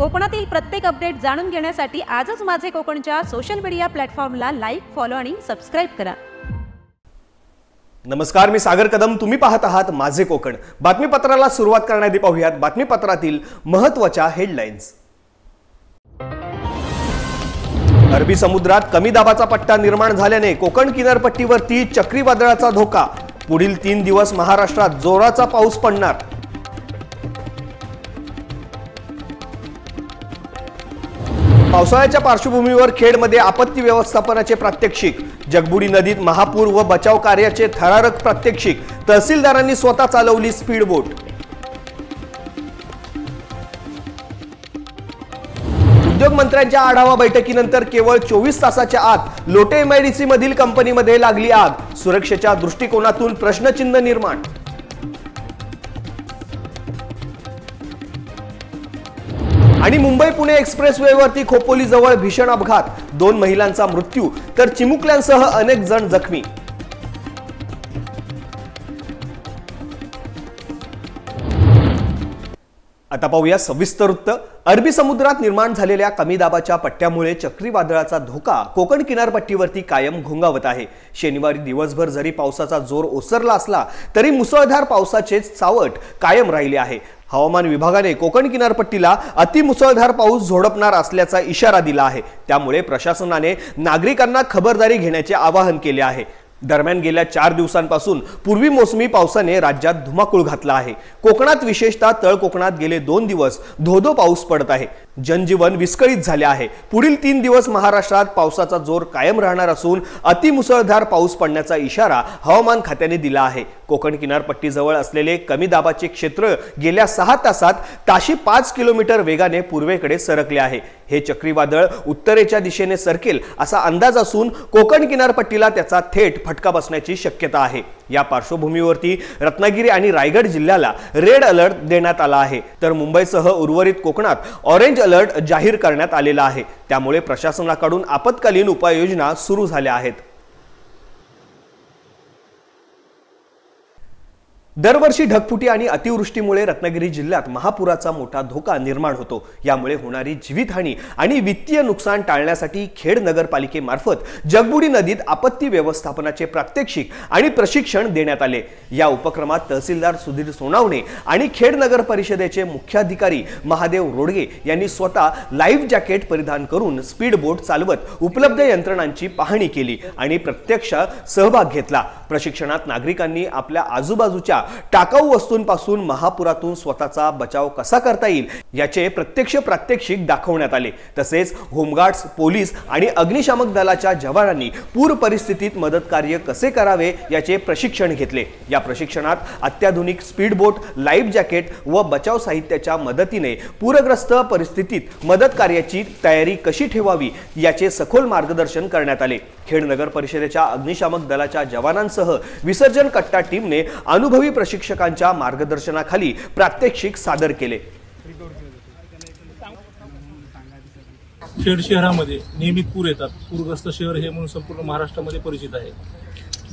कोकणातील प्रत्येक अपडेट जाणून घेण्यासाठी आजच माझे कोकणच्या सोशल मीडिया प्लॅटफॉर्मला लाईक, फॉलो आणि सबस्क्राइब करा। नमस्कार, मी सागर कदम, तुम्ही पाहत आहात माझे कोकण। बातमीपत्राला सुरुवात करण्याआधी पाहूयात बातमीपत्रातील महत्त्वाच्या हेडलाईन्स। अरबी समुद्रात कमी दाबाचा पट्टा निर्माण झाल्याने कोकण किनारपट्टीवरती चक्रीवादळाचा धोका। पुढील 3 दिवस महाराष्ट्रात जोराचा पाऊस पडणार। पावसाळ्याच्या पार्श्वभूमीवर खेडमध्ये आपत्ती व्यवस्थापनाचे प्रात्यक्षिक। जगबुडी नदीत महापूर व बचाव कार्याचे थरारक प्रात्यक्षिक। तहसीलदारांनी स्वतः चालवली स्पीड बोट। उद्योग मंत्र्यांच्या आढावा बैठकीनंतर केवळ 24 तासाच्या आत लोटे एमआयडीसी मधील कंपनीमध्ये लागली आग। सुरक्षेच्या दृष्टिकोनातून प्रश्नचिन्ह निर्माण। आणि मुंबई पुणे एक्सप्रेसवेवरती खोपोली जवळ भीषण अपघात। 2 महिलांचा मृत्यू तर चिमुकल्यांसह अनेक जण जखमी। आता पाहूया सविस्तर वृत्त। अरबी समुद्रात निर्माण झालेल्या कमी दाबाच्या पट्ट्यामुळे चक्रीवादळाचा धोका कोकण किनारपट्टीवरती कायम घोंगावत आहे। शनिवारी दिवसभर जरी पावसाचा जोर ओसरला असला तरी मुसळधार पावसाचे सावट कायम राहिले आहे। हवामान विभागाने कोकण किनारपट्टीला अतिमुसळधार पाऊस झोडपणार असल्याचा इशारा दिला आहे। त्यामुळे प्रशासनाने नागरिकांना खबरदारी घेण्याचे आवाहन केले आहे। दरम्यान गेल्या 4 दिवसांपासून पूर्वी मोसमी पावसाने राज्यात धुमाकूळ घातला आहे। कोकणात विशेषतः तळ कोकणात गेले 2 दिवस धोधो पाऊस पडत आहे। जनजीवन विस्कळीत झाले आहे। पुढील 3 दिवस महाराष्ट्रात पावसाचा जोर कायम राहणार असून अतिमुसळधार पाऊस पडण्याचा इशारा हवामान खात्याने दिला आहे। कोकण किनारपट्टीजवळ असलेले कमी दाबाचे क्षेत्र गेल्या 6 तासात ताशी 5 किलोमीटर वेगाने पूर्वेकडे सरकले आहे। हे चक्रीवादळ उत्तरेच्या दिशेने सरकेल असा अंदाज असून कोकण किनारपट्टीला त्याचा थेट फटका बसण्याची शक्यता आहे। या पार्श्वभूमीवरती रत्नागिरी आणि रायगड जिल्ह्याला रेड अलर्ट देण्यात आला आहे, तर मुंबईसह उर्वरित कोकणात ऑरेंज अलर्ट जाहीर करण्यात आलेला आहे। त्यामुळे प्रशासनाकडून आपत्कालीन उपाययोजना सुरू झाल्या आहेत। दरवर्षी ढगफुटी आणि अतिवृष्टीमुळे रत्नागिरी जिल्ह्यात महापुराचा मोठा धोका निर्माण होतो। यामुळे होणारी जीवितहानी आणि वित्तीय नुकसान टाळण्यासाठी खेड नगरपालिकेमार्फत जगबुडी नदीत आपत्ती व्यवस्थापनाचे प्रात्यक्षिक आणि प्रशिक्षण देण्यात आले। या उपक्रमात तहसीलदार सुधीर सोनावणे आणि खेड नगर परिषदेचे मुख्याधिकारी महादेव रोडगे यांनी स्वतः लाईव्ह जॅकेट परिधान करून स्पीड बोट चालवत उपलब्ध यंत्रणांची पाहणी केली आणि प्रत्यक्ष सहभाग घेतला। प्रशिक्षणात नागरिकांनी आपल्या आजूबाजूच्या टाकाऊ वस्तूंपासून महापुरातून स्वतःचा बचाव कसा करता येईल याचे प्रत्यक्ष प्रात्यक्षिक दाखवण्यात आले। तसेच होमगार्ड्स, पोलीस आणि अग्निशामक दलाच्या जवानांनी पूर परिस्थितीत मदत कार्य कसे करावे याचे प्रशिक्षण घेतले। या प्रशिक्षणात अत्याधुनिक स्पीड बोट, लाईव्ह जॅकेट व बचाव साहित्याच्या मदतीने पूरग्रस्त परिस्थितीत मदत कार्याची तयारी कशी ठेवावी याचे सखोल मार्गदर्शन करण्यात आले। खेड नगर परिषदेच्या अग्निशामक दलाच्या जवानांसह विसर्जन कट्टा टीमने अनुभवी प्रशिक्षकांच्या मार्गदर्शनाखाली प्रात्यक्षिक सादर केले। खेड शहरामध्ये नियमित पूर येतात। पूरग्रस्त शहर हे म्हणून संपूर्ण महाराष्ट्रामध्ये परिचित आहे।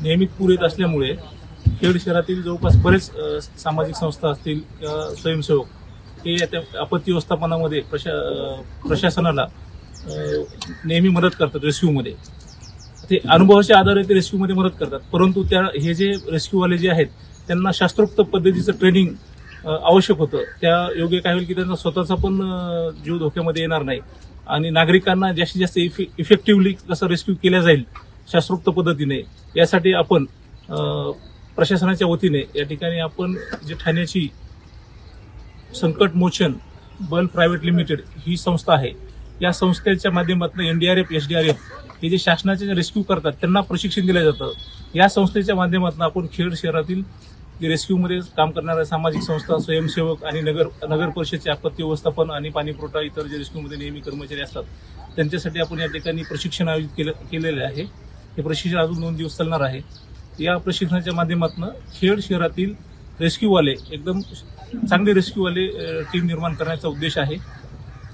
नियमित पूर येत असल्यामुळे खेड शहरातील जवळपास बरेच सामाजिक संस्था असतील किंवा स्वयंसेवक हे आपत्ती व्यवस्थापनामध्ये प्रशासनाला नेहमी मदत करतात। रेस्क्यूमध्ये ते अनुभवाच्या आधारे ते रेस्क्यूमध्ये मदत करतात, परंतु हे जे रेस्क्यूवाले जे आहेत त्यांना शास्त्रोक्त पद्धतीचं ट्रेनिंग आवश्यक होतं। त्या योग्य काय होईल की त्यांचा स्वतःचा पण जीव धोक्यामध्ये येणार नाही आणि नागरिकांना जास्तीत जास्त इफेक्टिव्हली कसं रेस्क्यू केल्या जाईल शास्त्रोक्त पद्धतीने, यासाठी आपण प्रशासनाच्या वतीने या ठिकाणी आपण जे ठाण्याची संकट मोचन बल प्रायव्हेट लिमिटेड ही संस्था आहे, या संस्थेच्या माध्यमातून एनडीआरएफ, एसडीआरएफ हे जे शासनाचे रेस्क्यू करतात त्यांना प्रशिक्षण दिलं जातं। या संस्थेच्या माध्यमातून आपण खेड शहरातील जे रेस्क्यूमध्ये काम करणाऱ्या सामाजिक संस्था, स्वयंसेवक आणि नगर परिषदेचे आपत्ती व्यवस्थापन आणि पाणी पुरवठा इतर जे रेस्क्यूमध्ये नेहमी कर्मचारी असतात त्यांच्यासाठी आपण या ठिकाणी प्रशिक्षण आयोजित केलेले आहे। हे प्रशिक्षण अजून 2 दिवस चालणार आहे। या प्रशिक्षणाच्या माध्यमातून खेड शहरातील रेस्क्यूवाले एकदम चांगले रेस्क्यूवाले टीम निर्माण करण्याचा उद्देश आहे।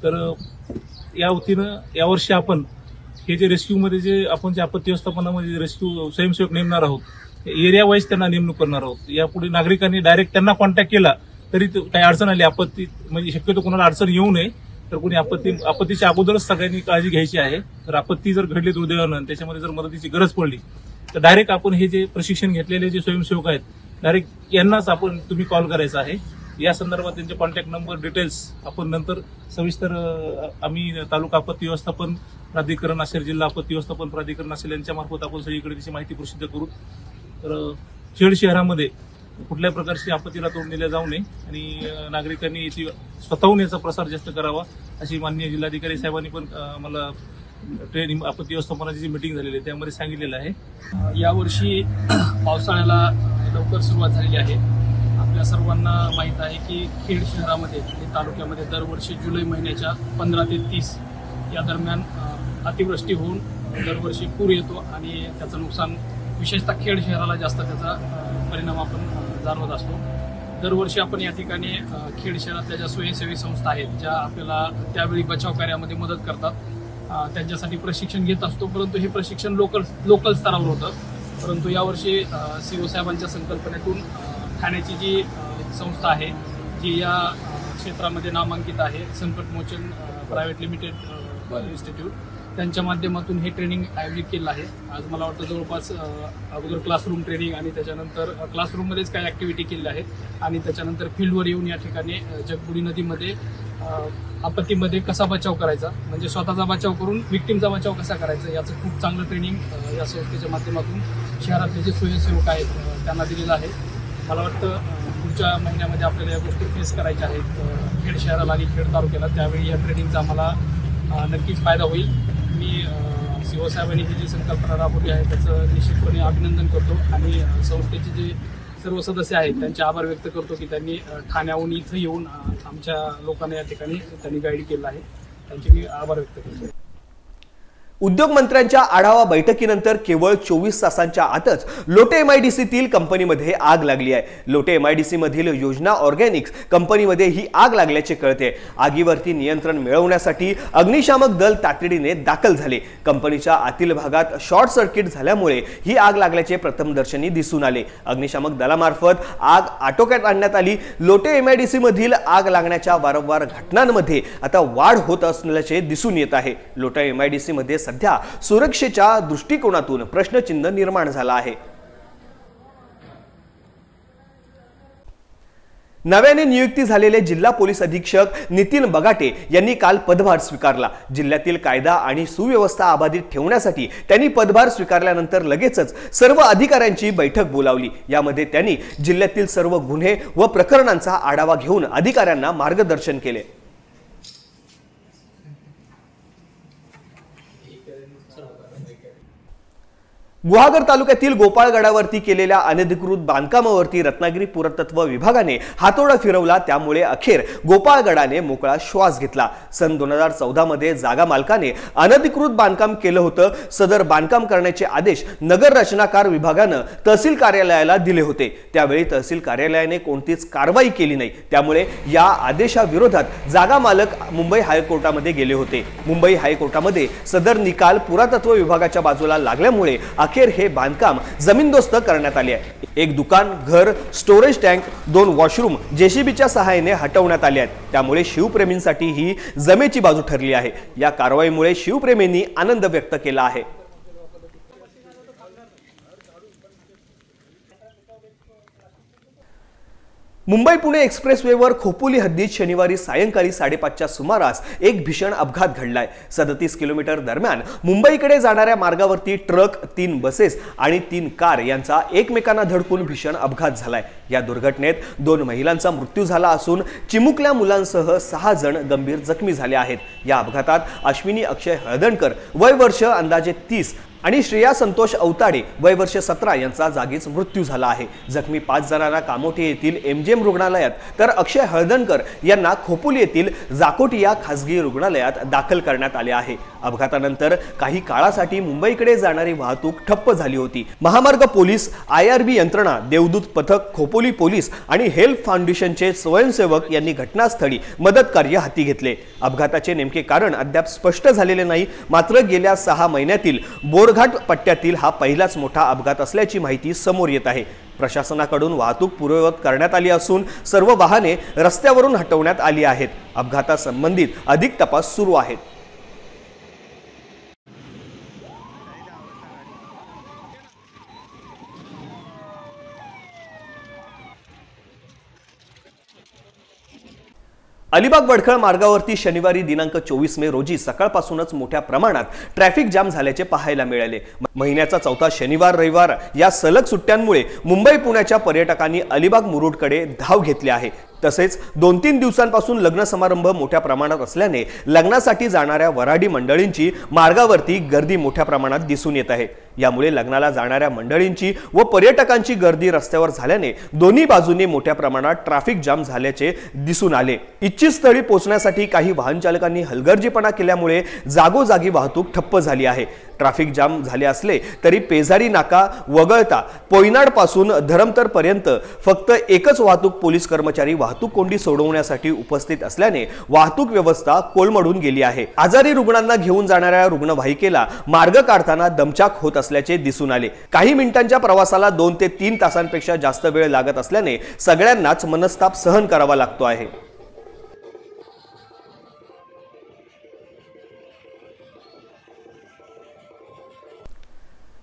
तर या वतीनं यावर्षी आपण हे जे रेस्क्यूमध्ये जे आपण जे आपत्ती व्यवस्थापनामध्ये रेस्क्यू स्वयंसेवक नेमणार आहोत, एरिया वाईज त्यांना नेमणूक करणार आहोत। यापुढे नागरिकांनी डायरेक्ट त्यांना कॉन्टॅक्ट केला तरी काही अडचण आली आपत्ती म्हणजे शक्यतो कोणाला अडचण येऊ नये तर कोणी आपत्तीच्या अगोदरच सगळ्यांनी काळजी घ्यायची आहे। तर आपत्ती जर घडली दुर्दैवानं, त्याच्यामध्ये जर मदतीची गरज पडली तर डायरेक्ट आपण हे जे प्रशिक्षण घेतलेले जे स्वयंसेवक आहेत डायरेक्ट यांनाच आपण तुम्ही कॉल करायचा आहे। या संदर्भात त्यांचे कॉन्टॅक्ट नंबर डिटेल्स आपण नंतर सविस्तर आम्ही तालुका आपत्ती व्यवस्थापन प्राधिकरण असेल, जिल्हा आपत्ती व्यवस्थापन प्राधिकरण असेल यांच्यामार्फत आपण सगळीकडे त्याची माहिती प्रसिद्ध करू। तर खेड शहरामध्ये कुठल्याही प्रकारची आपत्तीला तोंड दिल्या जाऊ नये आणि नागरिकांनी याची स्वतःहून याचा प्रसार जास्त करावा अशी माननीय जिल्हाधिकारी साहेबांनी पण मला ट्रेनिंग आपत्ती व्यवस्थापनाची जी मीटिंग झालेली आहे त्यामध्ये सांगितलेलं आहे। यावर्षी पावसाळ्याला लवकर सुरुवात झालेली आहे। आपल्या सर्वांना माहीत आहे की खेड शहरामध्ये आणि तालुक्यामध्ये दरवर्षी जुलै महिन्याच्या 15 ते 30 या दरम्यान अतिवृष्टी होऊन दरवर्षी पूर येतो आणि त्याचं नुकसान विशेषतः खेड शहराला जास्त त्याचा परिणाम आपण जाणवत असतो। दरवर्षी आपण या ठिकाणी खेड शहरातल्या ज्या स्वयंसेवी संस्था आहेत ज्या आपल्याला त्यावेळी बचाव कार्यामध्ये मदत करतात त्यांच्यासाठी प्रशिक्षण घेत असतो, परंतु हे प्रशिक्षण लोकल स्तरावर होतं। परंतु यावर्षी CO साहेबांच्या संकल्पनेतून ठाण्याची जी संस्था आहे जी या क्षेत्रामध्ये नामांकित आहे, संकटमोचन प्रायव्हेट लिमिटेड इन्स्टिट्यूट, त्यांच्या माध्यमातून हे ट्रेनिंग आयोजित केलं आहे। आज मला वाटतं जवळपास अगोदर क्लासरूम ट्रेनिंग आणि त्याच्यानंतर क्लासरूममध्येच काही ॲक्टिव्हिटी केल्या आहेत आणि त्याच्यानंतर फील्डवर येऊन या ठिकाणी जगबुडी नदीमध्ये आपत्तीमध्ये कसा बचाव करायचा, म्हणजे स्वतःचा बचाव करून विक्टीमचा बचाव कसा करायचा याचं खूप चांगलं ट्रेनिंग या संस्थेच्या माध्यमातून शहरातले जे स्वयंसेवक आहेत त्यांना दिलेलं आहे। मला वाटतं पुढच्या महिन्यामध्ये आपल्याला या गोष्टी फेस करायच्या आहेत खेड शहराला आणि खेड तालुक्याला, त्यावेळी या ट्रेनिंगचा आम्हाला नक्कीच फायदा होईल। मी CO साहेबांनी ही जी संकल्पना राबवली आहे त्याचं निश्चितपणे अभिनंदन करतो आणि संस्थेचे जे सर्व सदस्य आहेत त्यांचे आभार व्यक्त करतो की त्यांनी ठाण्याहून इथं येऊन आमच्या लोकांना या ठिकाणी त्यांनी गाईड केलं आहे, त्यांचे मी आभार व्यक्त करतो। उद्योग मंत्र्यांच्या आढावा बैठकीनंतर केवळ 24 तासांच्या आतच लोटे MIDCतील कंपनीमध्ये आग लागली आहे। लोटे MIDC मधील योजना ऑर्गॅनिक्स कंपनीमध्ये ही आग लागल्याचे कळते। आगीवरती नियंत्रण मिळवण्यासाठी अग्निशामक दल तातडीने दाखल झाले। कंपनीच्या आतील भागात शॉर्ट सर्किट झाल्यामुळे ही आग लागल्याचे प्रथमदर्शनी दिसून आले। अग्निशामक दलामार्फत आग आटोक्यात आणण्यात आली। लोटे MIDC मधील आग लागण्याच्या वारंवार घटनांमध्ये आता वाढ होत असल्याचे दिसून येत आहे। लोटे MIDC मध्ये सध्या सुरक्षेच्या दृष्टिकोनातून प्रश्नचिन्ह निर्माण झाला आहे। नव्याने नियुक्ती झालेले जिल्हा पोलीस अधीक्षक नितीन बगाटे यांनी काल पदभार स्वीकारला। जिल्ह्यातील कायदा आणि सुव्यवस्था अबाधित ठेवण्यासाठी त्यांनी पदभार स्वीकारल्यानंतर लगेचच सर्व अधिकाऱ्यांची बैठक बोलावली। यामध्ये त्यांनी जिल्ह्यातील सर्व गुन्हे व प्रकरणांचा आढावा घेऊन अधिकाऱ्यांना मार्गदर्शन केले। गुहागर तालुक्यातील गोपाळगडावरती केलेल्या अनधिकृत बांधकामावरती रत्नागिरी पुरातत्व विभागाने हातोडा फिरवला, त्यामुळे अखेर गोपाळगडाने मोकळा श्वास घेतला। सन 2014 मध्ये जागा मालकाने अनधिकृत बांधकाम केलं होतं। सदर बांधकाम करण्याचे आदेश नगर रचनाकार विभागाने तहसील कार्यालयाला दिले होते। त्यावेळी तहसील कार्यालयाने कोणतीच कारवाई केली नाही, त्यामुळे या आदेशाविरोधात जागा मालक मुंबई हायकोर्टामध्ये गेले होते। मुंबई हायकोर्टामध्ये सदर निकाल पुरातत्व विभागाच्या बाजूला लागल्यामुळे अखेर हे बांधकाम जमीनदोस्त करण्यात आले आहे। एक दुकान, घर, स्टोरेज टँक, 2 वॉशरूम JCBच्या सहाय्याने हटवण्यात आले आहेत। त्यामुळे शिवप्रेमींसाठी ही जमेची बाजू ठरली आहे। या कारवाईमुळे शिवप्रेमींनी आनंद व्यक्त केला आहे। मुंबई पुणे एक्सप्रेसवेवर खोपोली हद्दीत शनिवारी सायंकाळी 5:30च्या सुमारास एक भीषण अपघात घडलाय। 37 किलोमीटर दरम्यान मुंबईकडे जाणाऱ्या मार्गावरती ट्रक, 3 बसेस आणि 3 कार यांचा एकमेकांना धडकून भीषण अपघात झालाय। या दुर्घटनेत 2 महिलांचा मृत्यू झाला असून चिमुकल्या मुलांसह 6 जण गंभीर जखमी झाले आहेत। या अपघातात अश्विनी अक्षय हळदणकर वय वर्ष अंदाजे 30 आणि श्रेया संतोष अवताडे वय वर्ष 17 यांचा जागीच मृत्यू झाला आहे। जखमी 5 जणांना कामोठी येथील MGM रुग्णालयात तर अक्षय हळदणकर यांना खोपोली येथील जाकोटी या खासगी रुग्णालयात दाखल करण्यात आले आहे। अपघातानंतर काही काळासाठी मुंबईकडे जाणारी वाहतूक ठप्प झाली होती। महामार्ग पोलीस, IRB यंत्रणा, देवदूत पथक, खोपोली पोलीस आणि हेल्प फाउंडेशनचे स्वयंसेवक यांनी घटनास्थळी मदत कार्य हाती घेतले। अपघाताचे नेमके कारण अद्याप स्पष्ट झालेले नाही, मात्र गेल्या 6 महिन्यातील बोर जोरघाट पट्ट्यातील हा पहिलाच मोठा अपघात असल्याची माहिती समोर येत आहे। प्रशासनाकडून वाहतूक पूर्ववत करण्यात आली असून सर्व वाहने रस्त्यावरून हटवण्यात आली आहेत। अपघातासंबंधित अधिक तपास सुरू आहे। अलिबाग वडखळ मार्गावरती शनिवारी दिनांक 24 मे रोजी सकाळपासूनच मोठ्या प्रमाणात ट्रॅफिक जाम झाल्याचे पाहायला मिळाले। महिन्याचा चौथा शनिवार रविवार या सलग सुट्ट्यांमुळे मुंबई पुण्याच्या पर्यटकांनी अलिबाग मुरुडकडे धाव घेतली आहे। तसेच 2-3 दिवसांपासून लग्न समारंभ मोठ्या प्रमाणात असल्याने लग्नासाठी जाणाऱ्या वऱ्हाडी मंडळींची मार्गावरती गर्दी मोठ्या प्रमाणात दिसून येत आहे। यामुळे लग्नाला जाणाऱ्या मंडळींची व पर्यटकांची गर्दी रस्त्यावर झाल्याने दोन्ही बाजूंनी मोठ्या प्रमाणात ट्रॅफिक जाम झाल्याचे दिसून आले। इच्छित स्थळी पोहोचण्यासाठी काही वाहन चालकांनी हलगर्जीपणा केल्यामुळे जागोजागी वाहतूक ठप्प झाली आहे। ट्रॅफिक जाम झाले असले तरी पेजारी नाका वगळता पोयनाड पासून धरमतर पर्यंत फक्त एकच वाहतूक पोलीस कर्मचारी वाहतूक कोंडी सोडवण्यासाठी उपस्थित असल्याने वाहतूक व्यवस्था कोलमडून गेली आहे। आजारी रुग्णांना घेऊन जाणाऱ्या रुग्णवाहिकेला मार्ग काढताना दमछाक होत असल्याचे दिसून आले। काही मिनिटांच्या प्रवासाला 2 ते 3 तासांपेक्षा जास्त वेळ लागत असल्याने सगळ्यांनाच मनस्ताप सहन करावा लागतो आहे।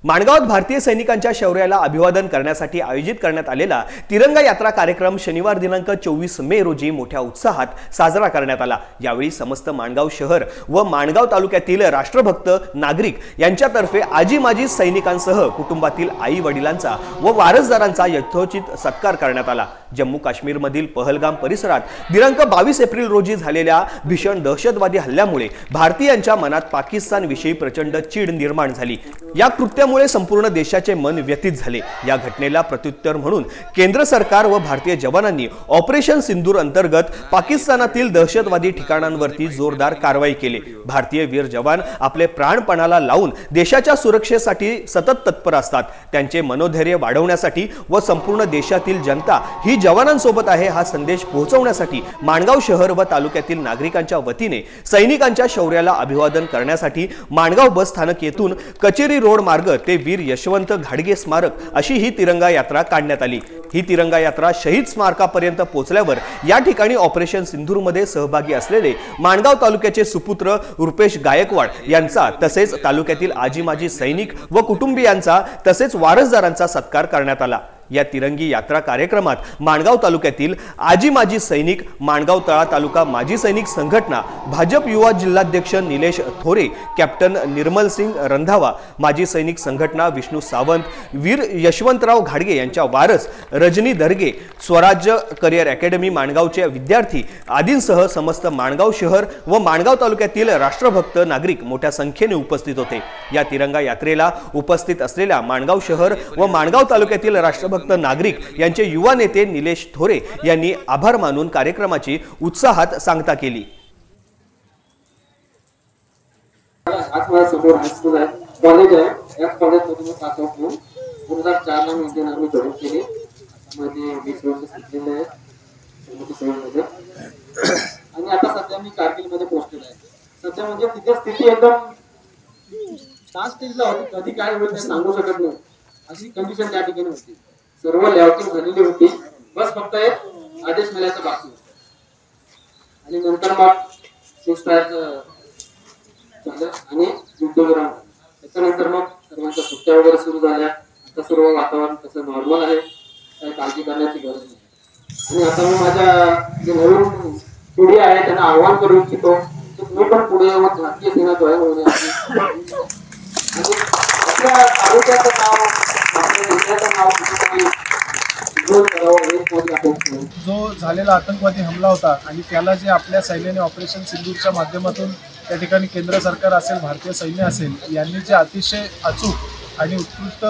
माणगावात भारतीय सैनिकांच्या शौर्याला अभिवादन करण्यासाठी आयोजित करण्यात आलेला तिरंगा यात्रा कार्यक्रम शनिवार दिनांक 24 मे रोजी मोठ्या उत्साहात साजरा करण्यात आला। यावेळी समस्त माणगाव शहर व माणगाव तालुक्यातील राष्ट्रभक्त नागरिक यांच्यातर्फे आजी माजी सैनिकांसह कुटुंबातील आई वडिलांचा व वारसदारांचा यथोचित सत्कार करण्यात आला। जम्मू काश्मीर मधील पहलगाम परिसरात दिनांक 22 एप्रिल रोजी झालेल्या भीषण दहशतवादी हल्ल्यामुळे भारतीयांच्या मनात पाकिस्तानविषयी प्रचंड चीड निर्माण झाली। या कृत्यामुळे संपूर्ण देशाचे मन व्यथित झाले। या घटनेला प्रत्युत्तर म्हणून केंद्र सरकार व भारतीय जवानांनी ऑपरेशन सिंदूर अंतर्गत पाकिस्तानातील दहशतवादी ठिकाणांवरती जोरदार कारवाई केली। भारतीय वीर जवान आपले प्राणपणाला लावून देशाच्या सुरक्षेसाठी सतत तत्पर असतात। त्यांचे मनोधैर्य वाढवण्यासाठी व संपूर्ण देशातील जनता ही जवानांसोबत आहे हा संदेश पोहोचवण्यासाठी माणगाव शहर व तालुक्यातील नागरिकांच्या वतीने सैनिकांच्या शौर्याला अभिवादन करण्यासाठी माणगाव बस स्थानक येथून कचेरी रोड मार्ग ते वीर यशवंत घाडगे स्मारक अशी ही तिरंगा यात्रा काढण्यात आली। ही तिरंगा यात्रा शहीद स्मारकापर्यंत पोहोचल्यावर या ठिकाणी ऑपरेशन सिंदूर मध्ये सहभागी असलेले माणगाव तालुक्याचे सुपुत्र रुपेश गायकवाड यांचा तसेच तालुक्यातील आजी माजी सैनिक व कुटुंबियांचा तसेच वारसदारांचा सत्कार करण्यात आला। या तिरंगी यात्रा कार्यक्रमात माणगाव तालुक्यातील आजी माजी सैनिक, माणगाव तळा तालुका माजी सैनिक संघटना, भाजप युवा जिल्हाध्यक्ष निलेश थोरे, कॅप्टन निर्मल सिंग रंधावा, माजी सैनिक संघटना विष्णू सावंत, वीर यशवंतराव घाडगे यांच्या वारस रजनी दर्गे, स्वराज्य करिअर अकॅडमी माणगावचे विद्यार्थी आदींसह समस्त माणगाव शहर व माणगाव तालुक्यातील राष्ट्रभक्त नागरिक मोठ्या संख्येने उपस्थित होते। या तिरंगा यात्रेला उपस्थित असलेल्या माणगाव शहर व माणगाव तालुक्यातील राष्ट्रभक्त नागरिक यांचे युवा नेते निलेश थोरे यांनी आभार मानून कार्यक्रमाची उत्साहात सांगता केली। आज माझ्या समोर हायस्कूल आहे, कॉलेज आहे। या कॉलेजमध्ये मी पास आउट होऊन 2004 ला इंडियन आर्मी जॉईन केली। मध्ये 20 वर्ष शिकलेले आहे मोठी सेवेमध्ये आणि आता सध्या मी कारगिलमध्ये पोस्टेड आहे। सध्या म्हणजे तिथे स्थिती एकदम लास्ट स्टेजला होती, कधी काय होईल ते सांगू शकत नाही अशी कंडिशन त्या ठिकाणी होती। सर्व लेआउटिंग झालेली होती, बस फक्त एक आदेश मिळायचा बाकी होता आणि नंतर मग सिक्सफायर झालं आणि युद्धविराम झालं। त्याच्यानंतर मग सर्वांच्या सुट्ट्या वगैरे सुरू झाल्या। आता सर्व वातावरण तसं नॉर्मल आहे, काही काळजी करण्याची गरज नाही। आणि आता मी माझ्या जे नवीन पिढी आहे त्यांना आव्हान करू इच्छितो की तुम्ही पण पुढे येऊन भारतीय सेना जॉईन होण्याची आणि आपल्या तालुक्याचं नाव आपल्या देशाचं नाव कुठेतरी उज्ज्वल करावं। जो झालेला आतंकवादी हमला होता आणि त्याला जे आपल्या सैन्याने ऑपरेशन सिंदूरच्या माध्यमातून त्या ठिकाणी केंद्र सरकार असेल, भारतीय सैन्य असेल यांनी जे अतिशय अचूक आणि उत्कृष्ट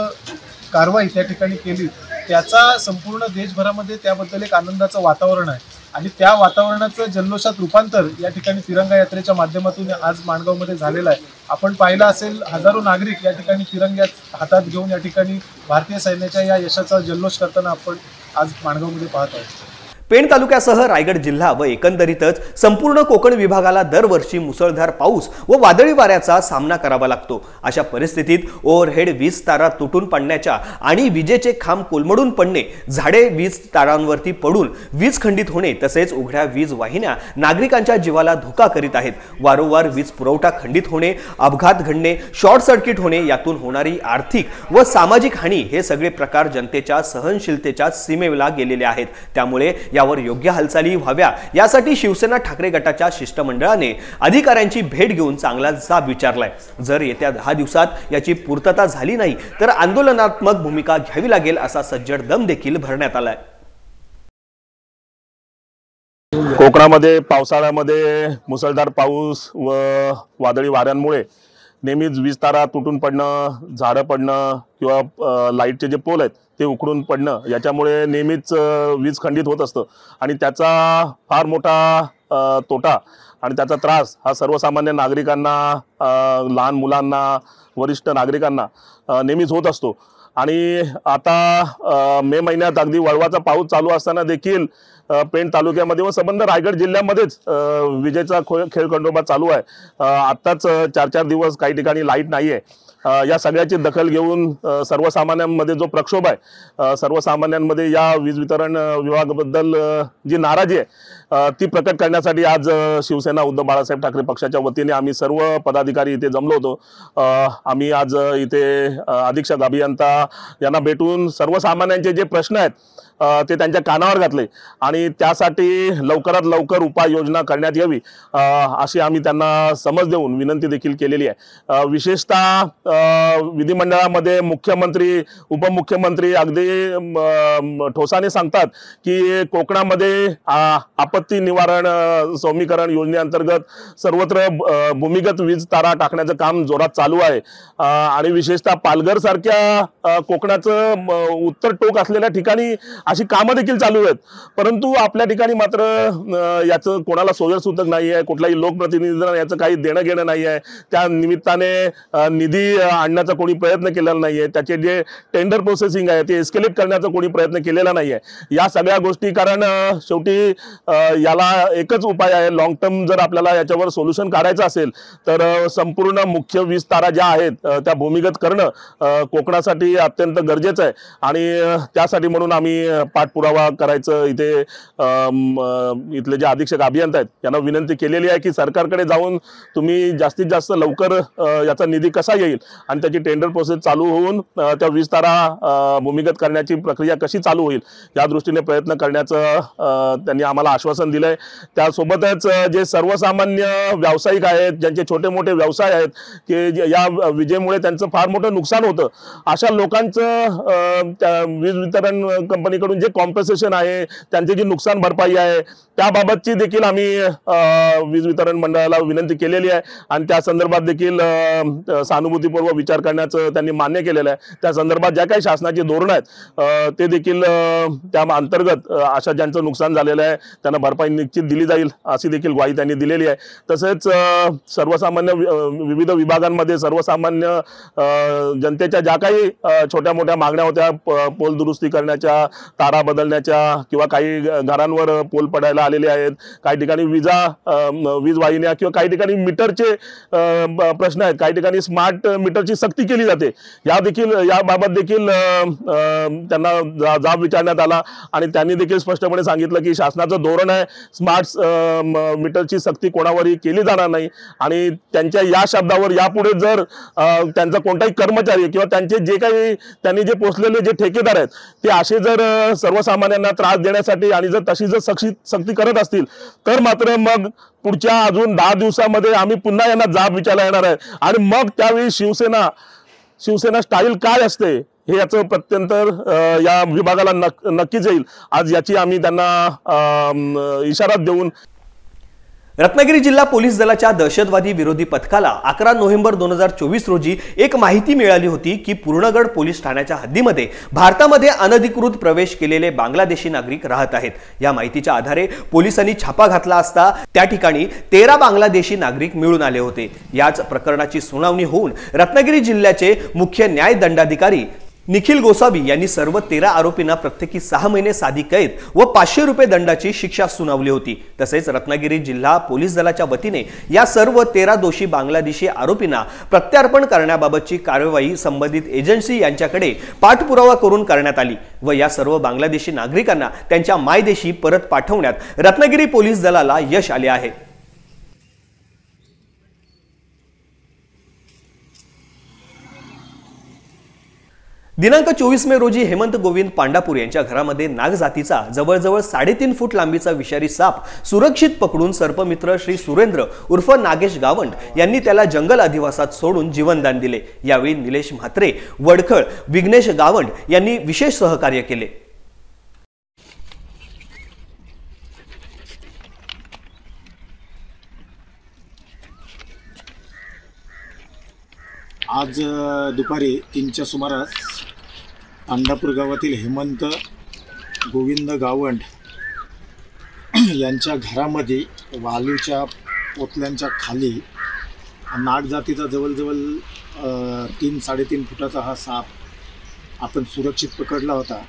कारवाई त्या ठिकाणी केली त्याचा संपूर्ण देशभरामध्ये त्याबद्दल एक आनंदाचं वातावरण आहे आणि त्या वातावरणाचं जल्लोषात रूपांतर या ठिकाणी तिरंगा यात्रेच्या माध्यमातून आज माणगावमध्ये झालेलं आहे। आपण पाहिलं असेल हजारो नागरिक या ठिकाणी तिरंग्या हातात घेऊन या ठिकाणी भारतीय सैन्याच्या या यशाचा जल्लोष करताना आपण आज माणगावमध्ये पाहत आहोत। पेण तालुक्यासह रायगड जिल्हा व एकंदरीतच संपूर्ण कोकण विभागाला दरवर्षी मुसळधार पाऊस व वादळी वाऱ्याचा सामना करावा लागतो। अशा परिस्थितीत ओव्हरहेड वीज तारा तुटून पडण्याच्या आणि विजेचे खांब कोलमडून पडणे, झाडे वीज तारांवरती पडून वीज खंडित होणे तसेच उघड्या वीज वाहिन्या नागरिकांच्या जीवाला धोका करीत आहेत। वारंवार वीज पुरवठा खंडित होणे, अपघात घडणे, शॉर्ट सर्किट होणे, यातून होणारी आर्थिक व सामाजिक हानी हे सगळे प्रकार जनतेच्या सहनशीलतेच्या सीमेला गेलेले आहेत। त्यामुळे यावर योग्य हालचाली व्हाव्या यासाठी शिवसेना ठाकरे गटाच्या शिष्टमंडळाने अधिकाऱ्यांची भेट घेऊन चांगला जाब विचारलाय। जर येत्या 10 दिवसात याची पूर्तता झाली नाही तर आंदोलनात्मक भूमिका घ्यावी लागेल असा सज्जड दम देखील भरण्यात आलाय। कोकणामध्ये पावसाळ्यामध्ये मुसळधार पाऊस व वादळी वाऱ्यांमुळे नेहमीच वीज तारा तुटून पडणं, झाडं पडणं किंवा लाईटचे जे पोल आहेत ते उखडून पडणं याच्यामुळे नेहमीच वीज खंडित होत असतं आणि त्याचा फार मोठा तोटा आणि त्याचा त्रास हा सर्वसामान्य नागरिकांना, लहान मुलांना, वरिष्ठ नागरिकांना नेहमीच होत असतो। आणि आता मे महिन्यात अगदी वळवाचा पाऊस चालू असताना देखील पेण तालुक्यामध्ये व संबंध रायगड जिल्ह्यामध्येच विजेचा खेळखंडोबा चालू आहे। आत्ताच 4-4 दिवस काही ठिकाणी लाईट नाही आहे। या सगळ्याची दखल घेऊन सर्वसामान्यांमध्ये जो प्रक्षोभ आहे, सर्वसामान्यांमध्ये या वीज वितरण विभागाबद्दल जी नाराजी आहे ती प्रकट करण्यासाठी आज शिवसेना उद्धव बाळासाहेब ठाकरे पक्षाच्या वतीने आम्ही सर्व पदाधिकारी इथे जमलो होतो। आम्ही आज इथे अधीक्षक अभियंता यांना भेटून सर्वसामान्यांचे जे प्रश्न आहेत ते त्यांच्या कानावर घातले आणि त्यासाठी लवकरात लवकर उपाययोजना करण्यात यावी अशी आम्ही त्यांना समज देऊन विनंती देखील केलेली आहे। विशेषतः विधिमंडळामध्ये मुख्यमंत्री, उपमुख्यमंत्री अगदी ठोसाने सांगतात की कोकणामध्ये आपत्ती निवारण सौम्यीकरण योजनेअंतर्गत सर्वत्र भूमिगत वीज तारा टाकण्याचं काम जोरात चालू आहे आणि विशेषतः पालघर सारख्या कोकणाचं उत्तर टोक असलेल्या ठिकाणी अशी कामं देखील चालू आहेत। परंतु आपल्या ठिकाणी मात्र याचं कोणाला सोयीसुद्धा नाही आहे, कुठलाही लोकप्रतिनिधींना याचं काही देणं घेणं नाही आहे। त्या निमित्ताने निधी आणण्याचा कोणी प्रयत्न केलेला नाही आहे, त्याचे जे टेंडर प्रोसेसिंग आहे ते एस्केलेट करण्याचा कोणी प्रयत्न केलेला नाही आहे। या सगळ्या गोष्टी कारण शेवटी याला एकच उपाय आहे, लॉंग टर्म जर आपल्याला याच्यावर सोल्युशन काढायचं असेल तर संपूर्ण मुख्य वीज तारा ज्या आहेत त्या भूमिगत करणं कोकणासाठी अत्यंत गरजेचं आहे आणि त्यासाठी म्हणून आम्ही पाठपुरावा करायचं इथे इथले जे अधीक्षक अभियंता आहेत यांना विनंती केलेली आहे की सरकारकडे जाऊन तुम्ही जास्तीत जास्त लवकर याचा निधी कसा येईल आणि त्याची टेंडर प्रोसेस चालू होऊन त्या वीज तारा भूमिगत करण्याची प्रक्रिया कशी चालू होईल या दृष्टीने प्रयत्न करण्याचं त्यांनी आम्हाला आश्वासन दिलंय। त्यासोबतच जे सर्वसामान्य व्यावसायिक आहेत, ज्यांचे छोटे मोठे व्यवसाय आहेत की या विजेमुळे त्यांचं फार मोठं नुकसान होतं, अशा लोकांचं त्या वीज वितरण कंपनीकडून जे कॉम्पेन्सेशन आहे, त्यांची जी नुकसान भरपाई आहे त्याबाबतची देखील आम्ही वीज वितरण मंडळाला विनंती केलेली आहे आणि त्या संदर्भात देखील सहानुभूतीपूर्वक विचार करण्याचं त्यांनी मान्य केलेलं आहे। त्या संदर्भात ज्या काही शासनाची धोरणं आहेत ते देखील त्या अंतर्गत अशा ज्यांचं नुकसान झालेलं आहे त्यांना भरपाई निश्चित दिली जाईल अशी देखील ग्वाही त्यांनी दिलेली आहे। तसेच सर्वसामान्य विविध विभागांमध्ये सर्वसामान्य जनतेच्या ज्या काही छोट्या मोठ्या मागण्या होत्या, पोल दुरुस्ती करण्याच्या, तारा बदलण्याच्या किंवा काही घरांवर पोल पडायला आलेले आहेत, काही ठिकाणी वीज वाहिन्या किंवा काही ठिकाणी मीटरचे प्रश्न आहेत, काही ठिकाणी स्मार्ट मीटरची सक्ती केली जाते, याबाबत देखील त्यांना जाब विचारण्यात आला आणि त्यांनी देखील स्पष्टपणे सांगितलं की शासनाचं धोरण आहे स्मार्ट मीटरची सक्ती कोणावरही केली जाणार नाही आणि त्यांच्या या शब्दावर यापुढे जर त्यांचा कोणताही कर्मचारी किंवा त्यांचे जे काही त्यांनी जे पोचलेले जे ठेकेदार आहेत ते असे जर सर्वसामान्यांना त्रास देण्यासाठी आणि जर तशी जर सक्ती करत असतील तर मात्र मग पुढच्या अजून 10 दिवसामध्ये आम्ही पुन्हा यांना जाब विचारला येणार आहे आणि मग त्यावेळी शिवसेना स्टाईल काय असते हे याचं प्रत्यंतर या विभागाला नक्कीच येईल। आज याची आम्ही त्यांना इशारा देऊन रत्नागिरी जिल्हा पोलीस दलाच्या दहशतवादी विरोधी पथकाला 11 नोव्हेंबर 2024 रोजी एक माहिती मिळाली होती की पूर्णगड पोलीस ठाण्याच्या हद्दीमध्ये भारतामध्ये अनधिकृत प्रवेश केलेले बांगलादेशी नागरिक राहत आहेत। या माहितीच्या आधारे पोलिसांनी छापा घातला असता त्या ठिकाणी 13 बांगलादेशी नागरिक मिळून आले होते। याच प्रकरणाची सुनावणी होऊन रत्नागिरी जिल्ह्याचे मुख्य न्याय दंडाधिकारी निखिल गोसावी यांनी सर्व 13 आरोपींना प्रत्येकी 6 महिने साधी कैद व 500 रुपये दंडाची शिक्षा सुनावली होती। तसेच रत्नागिरी जिल्हा पोलीस दलाच्या वतीने या सर्व 13 दोषी बांगलादेशी आरोपींना प्रत्यार्पण करण्याबाबतची कार्यवाही संबंधित एजन्सी यांच्याकडे पाठपुरावा करून करण्यात आली व या सर्व बांगलादेशी नागरिकांना त्यांच्या मायदेशी परत पाठवण्यात रत्नागिरी पोलीस दलाला यश आले आहे। दिनांक 24 मे रोजी हेमंत गोविंद पांडापूर यांच्या घरामध्ये नाग जातीचा जवळजवळ 3.5 फूट लांबीचा विषारी साप सुरक्षित पकडून सर्पमित्र श्री सुरेंद्र उर्फ नागेश गावंड यांनी त्याला जंगल अधिवासात सोडून जीवनदान दिले। यावेळी निलेश म्हात्रे, वडखळ, विघ्नेश गावंड यांनी विशेष सहकार्य केले। आज दुपारी 3च्या सुमारास पांडापूर गावातील हेमंत गोविंद गावंड यांच्या घरामध्ये वालूच्या पोतल्यांच्या खाली नाग जातीचा जवळजवळ 3-3.5 फुटाचा हा साप आपण सुरक्षित पकडला होता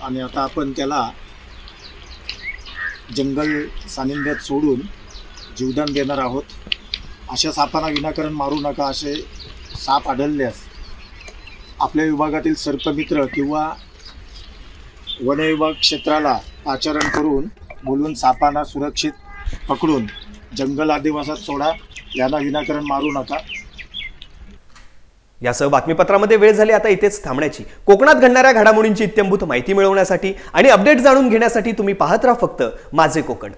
आणि आता आपण त्याला जंगल सानिध्यात सोडून जीवदान देणार आहोत। अशा सापांना विनाकारण मारू नका। असे साप आढळल्यास आपल्या विभागातील सर्पमित्र किंवा वन विभाग क्षेत्राला पाचारण करून बोलून सापांना सुरक्षित पकडून जंगल अधिवासात सोडा। यांना विनाकारण मारू नका। यासह बातमीपत्रामध्ये वेळ झाली आता इथेच थांबण्याची। कोकणात घडणाऱ्या घडामोडींची इत्थंभूत माहिती मिळवण्यासाठी आणि अपडेट जाणून घेण्यासाठी तुम्ही पाहत राहा फक्त माझे कोकण।